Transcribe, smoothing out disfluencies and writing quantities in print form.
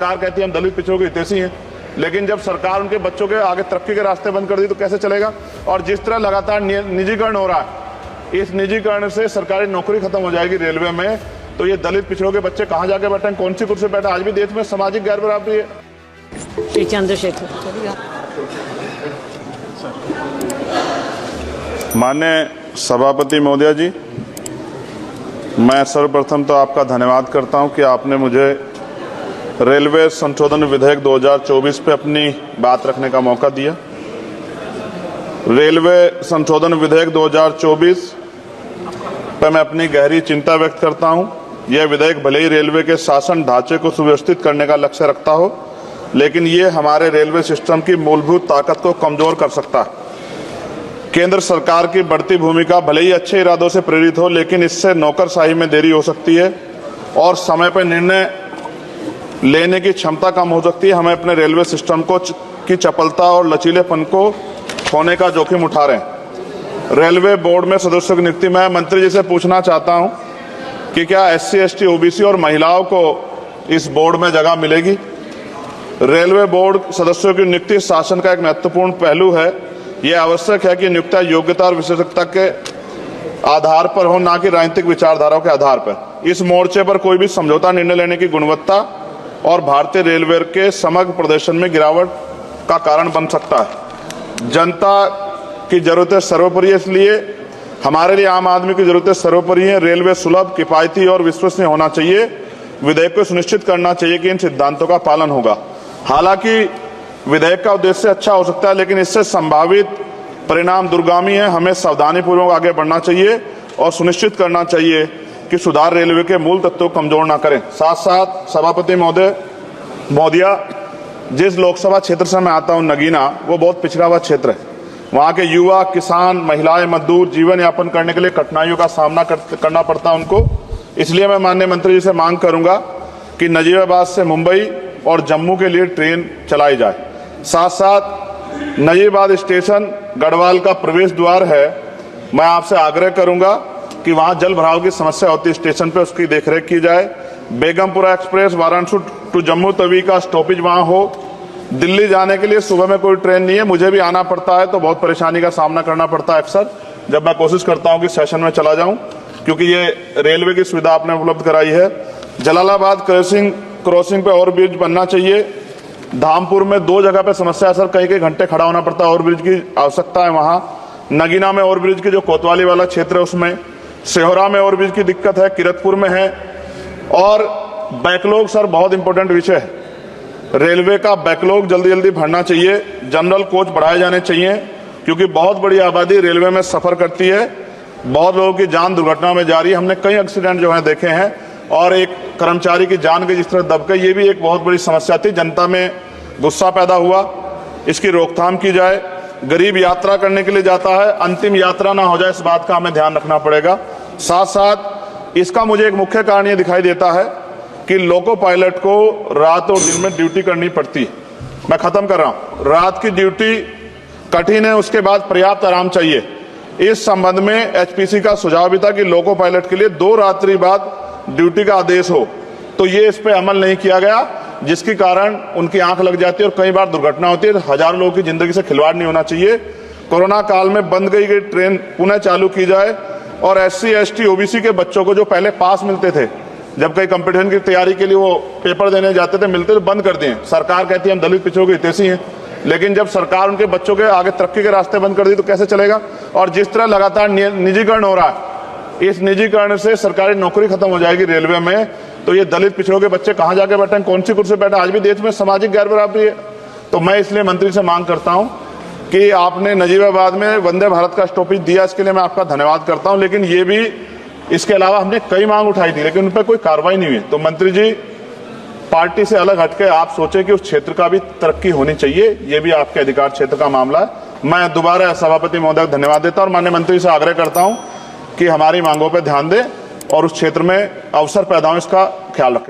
सरकार कहती है हम दलित पिछड़ों के हितैषी हैं, लेकिन जब सरकार उनके बच्चों के आगे तरक्की के रास्ते बंद कर दी तो कैसे चलेगा। और जिस तरह लगातार निजीकरण हो रहा है, इस निजीकरण से सरकारी नौकरी खत्म हो जाएगी रेलवे में, तो ये दलित पिछड़ों के बच्चे कहाँ जाके बैठे, कौन सी कुर्सी बैठे। आज भी देश में सामाजिक गैर बराबरी है। श्री चंद्रशेखर। माननीय सभापति महोदय जी, मैं सर्वप्रथम तो आपका धन्यवाद करता हूं कि आपने मुझे रेलवे संशोधन विधेयक 2024 पे अपनी बात रखने का मौका दिया। रेलवे संशोधन विधेयक 2024 पर मैं अपनी गहरी चिंता व्यक्त करता हूं। यह विधेयक भले ही रेलवे के शासन ढांचे को सुव्यवस्थित करने का लक्ष्य रखता हो, लेकिन ये हमारे रेलवे सिस्टम की मूलभूत ताकत को कमजोर कर सकता है। केंद्र सरकार की बढ़ती भूमिका भले ही अच्छे इरादों से प्रेरित हो, लेकिन इससे नौकरशाही में देरी हो सकती है और समय पर निर्णय लेने की क्षमता कम हो सकती है। हमें अपने रेलवे सिस्टम की चपलता और लचीलेपन को खोने का जोखिम उठा रहे हैं। रेलवे बोर्ड में सदस्यों की नियुक्ति में मंत्री जी से पूछना चाहता हूं कि क्या SC, ST, OBC और महिलाओं को इस बोर्ड में जगह मिलेगी। रेलवे बोर्ड सदस्यों की नियुक्ति शासन का एक महत्वपूर्ण पहलू है। यह आवश्यक है कि नियुक्ति योग्यता और विशेषज्ञता के आधार पर हो, न कि राजनीतिक विचारधाराओं के आधार पर। इस मोर्चे पर कोई भी समझौता निर्णय लेने की गुणवत्ता और भारतीय रेलवे के समग्र प्रदर्शन में गिरावट का कारण बन सकता है। जनता की जरूरतें सर्वोपरि है, इसलिए हमारे लिए आम आदमी की जरूरतें सर्वोपरि है। रेलवे सुलभ, किफायती और विश्वसनीय होना चाहिए। विधेयक को सुनिश्चित करना चाहिए कि इन सिद्धांतों का पालन होगा। हालांकि विधेयक का उद्देश्य अच्छा हो सकता है, लेकिन इससे संभावित परिणाम दूरगामी है। हमें सावधानीपूर्वक आगे बढ़ना चाहिए और सुनिश्चित करना चाहिए कि सुधार रेलवे के मूल तत्वों को कमजोर न करें। साथ साथ सभापति महोदया, जिस लोकसभा क्षेत्र से मैं आता हूं नगीना, वो बहुत पिछड़ा हुआ क्षेत्र है। वहां के युवा, किसान, महिलाएं, मजदूर जीवन यापन करने के लिए कठिनाइयों का सामना करना पड़ता है उनको। इसलिए मैं माननीय मंत्री जी से मांग करूंगा कि नजीबाबाद से मुंबई और जम्मू के लिए ट्रेन चलाई जाए। साथ साथ नजीबाबाद स्टेशन गढ़वाल का प्रवेश द्वार है। मैं आपसे आग्रह करूंगा कि वहां जल भराव की समस्या होती है स्टेशन पे, उसकी देखरेख की जाए। बेगमपुरा एक्सप्रेस वाराणसी टू जम्मू तवी का स्टॉपेज वहां हो। दिल्ली जाने के लिए सुबह में कोई ट्रेन नहीं है, मुझे भी आना पड़ता है तो बहुत परेशानी का सामना करना पड़ता है अक्सर, जब मैं कोशिश करता हूं कि सेशन में चला जाऊं, क्योंकि ये रेलवे की सुविधा आपने उपलब्ध कराई है। जलालाबाद क्रॉसिंग पे ओवर ब्रिज बनना चाहिए। धामपुर में 2 जगह पे समस्या है सर, कई घंटे खड़ा होना पड़ता है, ओवर ब्रिज की आवश्यकता है वहां। नगीना में ओवर ब्रिज की जो कोतवाली वाला क्षेत्र है उसमें, सेहोरा में ओवर ब्रिज की दिक्कत है, किरतपुर में है। और बैकलॉग सर बहुत इंपॉर्टेंट विषय है। रेलवे का बैकलॉग जल्दी जल्दी भरना चाहिए। जनरल कोच बढ़ाए जाने चाहिए, क्योंकि बहुत बड़ी आबादी रेलवे में सफर करती है। बहुत लोगों की जान दुर्घटना में जा रही है। हमने कई एक्सीडेंट जो है देखे हैं, और एक कर्मचारी की जान के जिस तरह दबके, ये भी एक बहुत बड़ी समस्या थी। जनता में गुस्सा पैदा हुआ, इसकी रोकथाम की जाए। गरीब यात्रा करने के लिए जाता है, अंतिम यात्रा ना हो जाए, इस बात का हमें ध्यान रखना पड़ेगा। साथ साथ इसका मुझे एक मुख्य कारण ये दिखाई देता है कि लोको पायलट को रात और दिन में ड्यूटी करनी पड़ती है। मैं खत्म कर रहा हूं। रात की ड्यूटी कठिन है, उसके बाद पर्याप्त आराम चाहिए। इस संबंध में HPC का सुझाव भी था कि लोको पायलट के लिए 2 रात्रि बाद ड्यूटी का आदेश हो, तो ये इस पे अमल नहीं किया गया, जिसके कारण उनकी आंख लग जाती है और कई बार दुर्घटना होती है। हजारों लोगों की जिंदगी से खिलवाड़ नहीं होना चाहिए। कोरोना काल में बंद गई ट्रेन पुनः चालू की जाए, और SC, ST, OBC के बच्चों को जो पहले पास मिलते थे, जब कई कंपटीशन की तैयारी के लिए वो पेपर देने जाते थे, मिलते तो बंद कर दिए। सरकार कहती है हम दलित पिछड़ों के हितैषी हैं, लेकिन जब सरकार उनके बच्चों के आगे तरक्की के रास्ते बंद कर दी तो कैसे चलेगा। और जिस तरह लगातार निजीकरण हो रहा है, इस निजीकरण से सरकारी नौकरी खत्म हो जाएगी रेलवे में, तो ये दलित पिछड़ों के बच्चे कहाँ जाके बैठे, कौन सी कुर्सी बैठे। आज भी देश में सामाजिक गैर बराबरी है। तो मैं इसलिए मंत्री से मांग करता हूं कि आपने नजीबाबाद में वंदे भारत का स्टॉपेज दिया, इसके लिए मैं आपका धन्यवाद करता हूं। लेकिन ये भी, इसके अलावा हमने कई मांग उठाई थी, लेकिन उन पर कोई कार्रवाई नहीं हुई। तो मंत्री जी, पार्टी से अलग हटके आप सोचे कि उस क्षेत्र का भी तरक्की होनी चाहिए, ये भी आपके अधिकार क्षेत्र का मामला है। मैं दोबारा सभापति महोदय को धन्यवाद देता हूं और माननीय मंत्री से आग्रह करता हूं कि हमारी मांगों पर ध्यान दें और उस क्षेत्र में अवसर पैदा हो, इसका ख्याल रखें।